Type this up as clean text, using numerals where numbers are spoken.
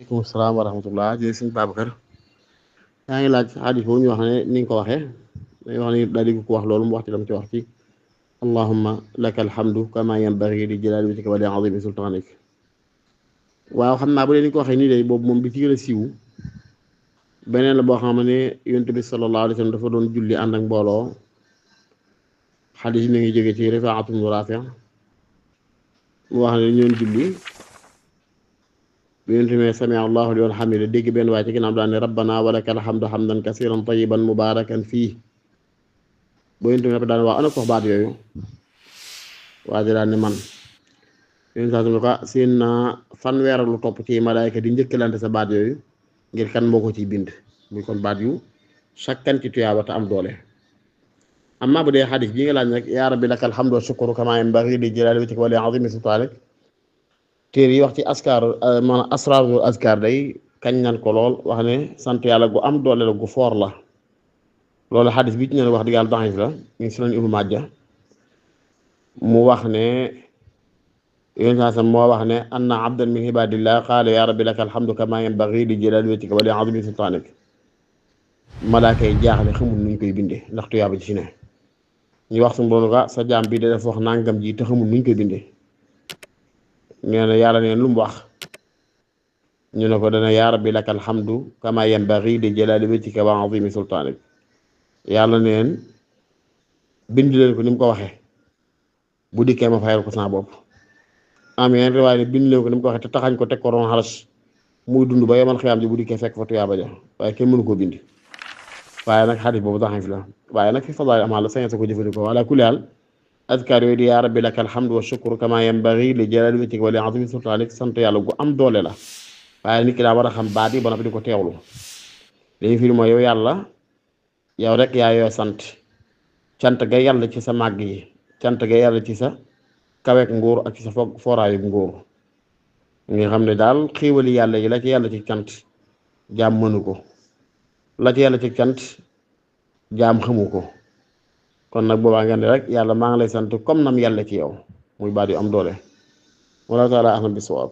waaleykum salaam wa rahmatullah jërëjëf sëñ Babacar yaa ngi laaj xadis boobu ñu wax ne ni nga ko waxee dañuy wax ne daal di ko wax loolu mu wax ci lam ci wax ci allahumma laka alhamdu kama yanbaghi li jalaali wajhika wa li azimi sultanik. waaw xam naa bu dee ni ko waxee nii de boobu moom bi ci gën a siiw beneen la boo xam ne yonent bi sallallahu alayhi wa sallam dafa doon julli ànd ak mbooloo xadis yi mi ngi jóge ci Rifaatu bnu Raafi' mu wax ne ñoon julli bi yonent bi sami allahu liman hamida dégg benn waaye ci ginnaaw daan ne rabbana wa lakal hamdu hamdan kasiran tayyiban mubarakan fii boo yonent bi daan wax ana ko baat yooyu waa ji daan ne man yonent saa ne ko seen naa fanweer lu topp ci malaayka di njëkkalante sa baat yooyu ngir kan moo ko ciy bind muy kon baat yu sakkan ci tuyaaba te am doole. amma bu dee xadis bii nga laaj nag yaa rabbi lakal hamdu wa shukru kama yanbaghi li jalaali wajhika wa li azimi sultaanik téere yi wax ci askar maanaam asraarul askar day kañ nan ko lool wax ne sant yàlla gu am doole la gu foor la loolu xadis bi ci ne wax dëgg yàlla daxis la ñu si nañ Ibnu Maaja mu wax ne yonent saa sam moo wax ne anna abdan min ibadillah qaala ya rabbi laka alhamdu kama yanbaghi li jalaali wajhika wa li azimi sultaanik malaaka yi jaaxle xamul nuñ koy bindee ndax tuyaaba ci ne ñu wax suñu borom sa jaam bi da def wax nangam ji te xamul nuñ koy bindee nee na yàlla neen lu mu wax ñu ne ko dana yaa rabbi laka alhamdu kama yanbaghi li jalaali wajhika wa azimi sultaanik yàlla neen bind leen ko ni mu ko waxee bu dikkee ma fayal ko sama bopp am yeneen riwaay ne bind leen ko ni mu ko waxee te taxañ ko teg ko ron xaras muy dund ba yemal xiyaam ji bu dikkee fekk fa tuyaaba ja waaye kenn mënu koo bind waaye nag xadis boobu tax fi la waaye nag fi fadaay amaa la sañe sa ko jëfandikoo wala kulli haal azkar yooyu di yaa rabbi laka alhamdu wa shukru kama yanbaghi li jalaali wajhika wa li azimi sultaanik sant yàlla gu am doole la waaye nit ki daa war a xam baat yi ba noppi di ko teewlu léegi fii mooy yow yàlla yow rek yaa yoo sant cant ga yàlla ci sa màgg yi cant ga yàlla ci sa kaweek nguur ak ci sa fooraayu nguur nga xam ne daal xiiwali yàlla yi la ci yàlla ci cant jaam mënu ko la ci yàlla ci cant jaam xamu ko kon nag boobaa ngeen rek yàlla maa ngi lay sant comme nam yàlla ci yow muy baat yu am doole wala taala ahmad bi sawaab